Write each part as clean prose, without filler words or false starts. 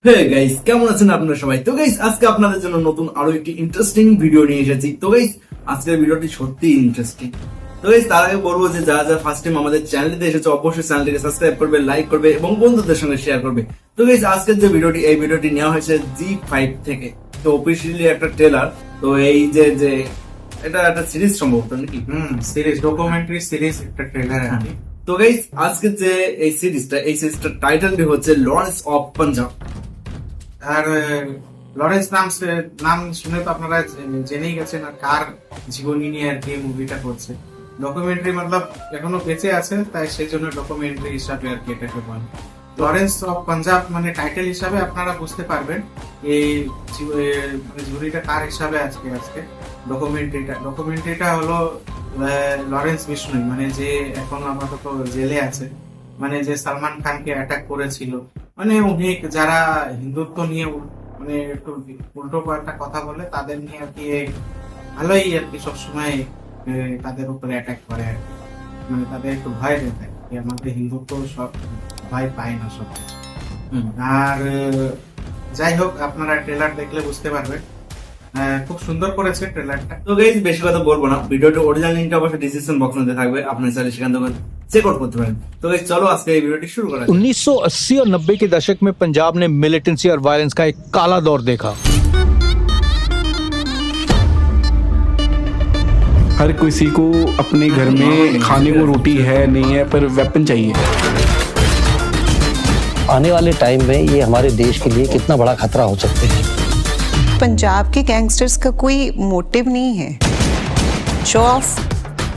Hey guys, কেমন আছেন আপনারা সবাই? তো গাইস, আজকে আপনাদের জন্য নতুন আরো একটি ইন্টারেস্টিং ভিডিও নিয়ে এসেছি। তো গাইস, আজকের ভিডিওটি সত্যি ইন্টারেস্টিং। তো গাইস, তার আগে বলবো যে যারা যারা ফার্স্ট টাইম আমাদের চ্যানেলটিতে এসেছে অবশ্যই চ্যানেলটিকে সাবস্ক্রাইব করবে, লাইক করবে এবং বন্ধুদের সঙ্গে শেয়ার করবে। তো গাইস, আজকের যে ভিডিওটি, এই ভিডিওটি নেওয়া হয়েছে জি5 থেকে। তো অফিসিয়ালি একটা ট্রেলার। তো এই যে যে এটা একটা সিরিজ সম্ভবত নাকি? সিরিজ, ডকুমেন্টারি সিরিজ, একটা ট্রেলার আর কি। তো গাইস, আজকে যে এই সিরিজটার টাইটেলটি হচ্ছে লরেন্স অফ পাঞ্জাব। আর লরেন্স নাম শুনে তো আপনারা জেনেই গেছেন আর কার জীবনী নিয়ে আর কি মুভিটা করছে। ডকুমেন্টারি মতলব এখনো বেঁচে আছে, তাই সেই জন্য ডকুমেন্টারি হিসাবে আর কি এটাকে বলে। লরেন্স অফ পাঞ্জাব মানে টাইটেল হিসাবে আপনারা বুঝতে পারবেন এই মানে ঝুড়িটা কার হিসাবে আজকে ডকুমেন্টারিটা হলো লরেন্স বিষ্ণুই, মানে যে এখন আপাতত জেলে আছে, মানে যে সালমান খানকে অ্যাটাক করেছিল। মানে উনি যারা হিন্দুত্ব নিয়ে মানে একটু উল্টো একটা কথা বলে তাদের নিয়ে আর কি ভালোই আর কি সবসময় তাদের উপরে অ্যাটাক করে আর কি। মানে তাদের একটু ভয় দেখায় যে আমাদের হিন্দুত্ব সব ভয় পায় না সব। আর যাই হোক, আপনারা ট্রেলার দেখলে বুঝতে পারবেন, খুব সুন্দর করেছে ট্রেলারটা। তো গাইস, বেশি কথা বলবো না, ভিডিওটির অরিজিনাল লিংকটা অবশ্যই ডিসক্রিপশন বক্সে থাকবে, আপনারা চাইলে সেখান থেকে চেক আউট করতে পারেন। তো গাইস, চলো আজকে এই ভিডিওটি শুরু করা যাক। 1980 और 90 के दशक में पंजाब ने मिलिटेंसी और वायलेंस का एक काला दौर देखा। हर किसी को अपने घर में खाने को रोटी है नहीं है पर वेपन चाहिए। आने वाले टाइम में ये हमारे देश के लिए कितना बड़ा खतरा हो सकते हैं। पंजाब के गैंगस्टर्स का कोई मोटिव नहीं है। Show off,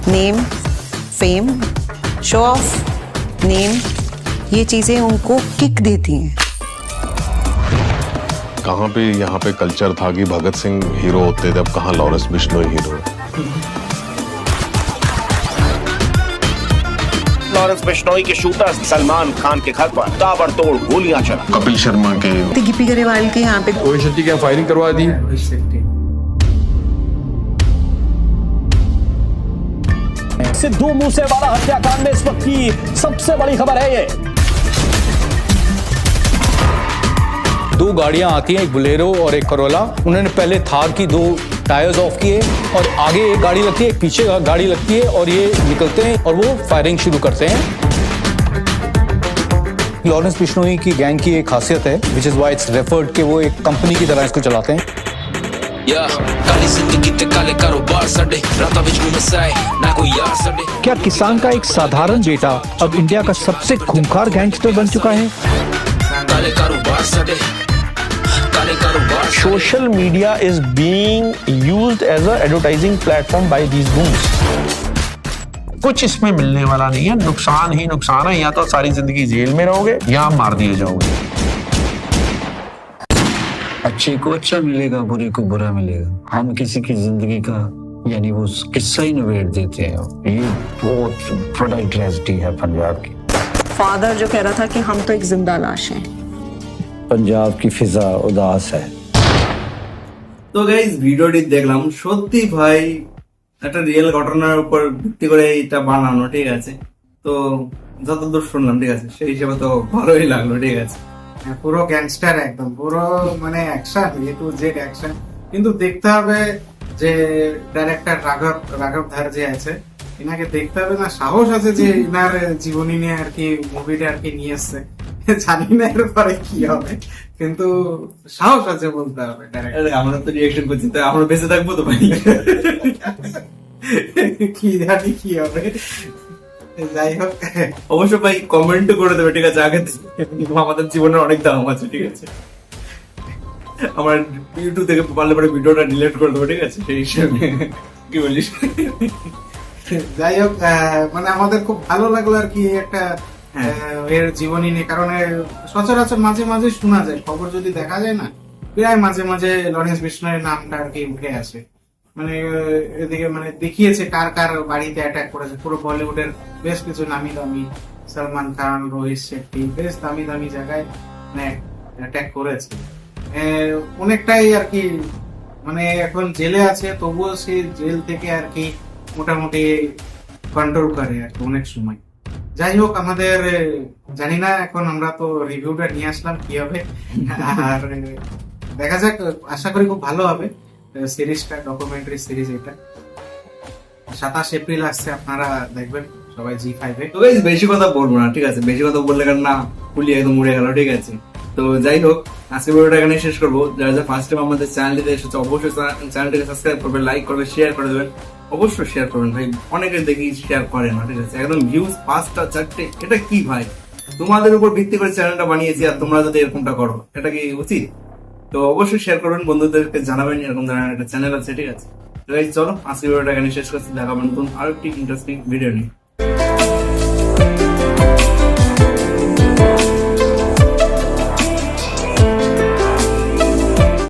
name, fame, show off, name, ये चीजें उनको किक देती हैं। कहाँ पे यहाँ पे कल्चर था कि भगत सिंह हीरो होते थे, अब कहाँ लॉरेंस बिश्नोई हीरो है। लॉरेंस बिश्नोई के शूटर सलमान खान के घर पर ताबड़तोड़ गोलियां चला। कपिल शर्मा के गिप्पी गरेवाल के यहाँ पे रोहित शेट्टी क्या फायरिंग करवा दी। सिद्धू मूसेवाला हत्याकांड में इस वक्त की सबसे बड़ी खबर है ये। दो गाड़ियां आती हैं, एक बुलेरो और एक करोला। उन्होंने पहले थार की दो टायर्स ऑफ किए और आगे एक गाड़ी लगती है, एक पीछे गाड़ी लगती है और ये निकलते हैं और वो फायरिंग शुरू करते हैं। लॉरेंस बिश्नोई की गैंग की एक खासियत है, which is why it's referred कि वो एक कंपनी की तरह इसको चलाते हैं। क्या किसान का एक साधारण बेटा अब इंडिया का सबसे खूंखार गैंगस्टर बन चुका है? Social media is being used as a advertising platform by these goons. कुछ इसमें मिलने वाला नहीं है, नुकसान ही नुकसान है। या तो सारी जिंदगी जेल में रहोगे या मार दिए जाओगे। अच्छे को अच्छा मिलेगा, बुरे को बुरा मिलेगा। हम किसी की जिंदगी का यानी वो किस्सा ही नवेड़ देते हैं। ये बहुत बड़ा ट्रेजेडी है पंजाब की। फादर जो कह रहा था कि हम तो एक जिंदा लाश हैं। पंजाब की फिजा उदास है। তো গাইস, ভিডিওটি দেখলাম, সত্যি ভাই একটা রিয়েল ঘটনার উপর ভিত্তি করে এটা বানানো, ঠিক আছে। তো যতদূর শুনলাম, ঠিক আছে, সেই হিসেবে তো ভালোই লাগলো, ঠিক আছে। পুরো গ্যাংস্টার একদম, পুরো মানে action, A to Z action. কিন্তু দেখতে হবে যে ডাইরেক্টর রাঘব ধার যে আছে, এনাকে দেখতে হবে না সাহস আছে যে এনার জীবনী নিয়ে আর কি মুভিটা আর কি নিয়ে এসছে। জানি না এর পরে কি হবে, কিন্তু সাহস আছে বলতে হবে ডাইরেক্টর। আমরা তো রিয়েকশন করছি, তো আমরা বেঁচে থাকবো তো ভাই। কি জানি কি হবে। যাই হোক, অবশ্য ভাই কমেন্টও করে দেবে, ঠিক আছে, আগে থেকে। আমাদের জীবনের অনেক দাম আছে, ঠিক আছে। আমার ইউটিউব থেকে পারলে পরে ভিডিওটা ডিলিট করে দেবো, ঠিক আছে, সেই হিসেবে। কি বলিস? যাই হোক, মানে আমাদের খুব ভালো লাগলো আর কি একটা এর জীবনী নিয়ে। কারণ সচরাচর মাঝে মাঝে শোনা যায় খবর, যদি দেখা যায় না, প্রায় মাঝে মাঝে লরেন্স বিষ্ণুয়ের নামটা আর কি উঠে আসে। মানে এদিকে মানে দেখিয়েছে কার কার বাড়িতে অ্যাটাক করেছে। পুরো বলিউডের বেশ কিছু নামি দামি, সলমান খান, রোহিত শেট্টি, বেশ দামি দামি জায়গায় মানে অ্যাটাক করেছে। অনেকটাই আর কি মানে এখন জেলে আছে, তবুও সে জেল থেকে আর কি মোটামুটি কন্ট্রোল করে আর কি অনেক সময়। যাই হোক, আমাদের জানি না, এখন আমরা তো রিভিউটা নিয়ে আসলাম কি হবে, আর দেখা যাক, আশা করি খুব ভালো হবে সিরিজটা, ডকুমেন্টারি সিরিজ এটা। 27 এপ্রিল আসছে, আপনারা দেখবেন সবাই জি5-এ। তো গাইস বেশি কথা বলবো না, ঠিক আছে? বেশি কথা বললে কারণ না পুলি একদম উড়ে গেল, ঠিক আছে? তো যাই হোক, আজকে ভিডিওটা এখানে শেষ করবো। যারা যারা ফার্স্ট টাইম আমাদের চ্যানেলটিতে এসেছে অবশ্যই চ্যানেলটিকে সাবস্ক্রাইব করবে, লাইক করবে, শেয়ার করে দেবেন। অবশ্যই শেয়ার করবেন ভাই, অনেকে দেখি শেয়ার করে না, ঠিক আছে? একদম ভিউজ 5টা 4টে, এটা কি ভাই? তোমাদের উপর ভিত্তি করে চ্যানেলটা বানিয়েছি, আর তোমরা যদি এরকমটা করো, এটা কি উচিত? তো অবশ্যই শেয়ার করবেন, বন্ধুদেরকে জানাবেন এরকম ধরনের একটা চ্যানেল আছে, ঠিক আছে? তো গাইস চলো, আজকে ভিডিওটা এখানে শেষ করছি। দেখাবেন নতুন আরো একটি ইন্টারেস্টিং ভিডিও নিয়ে।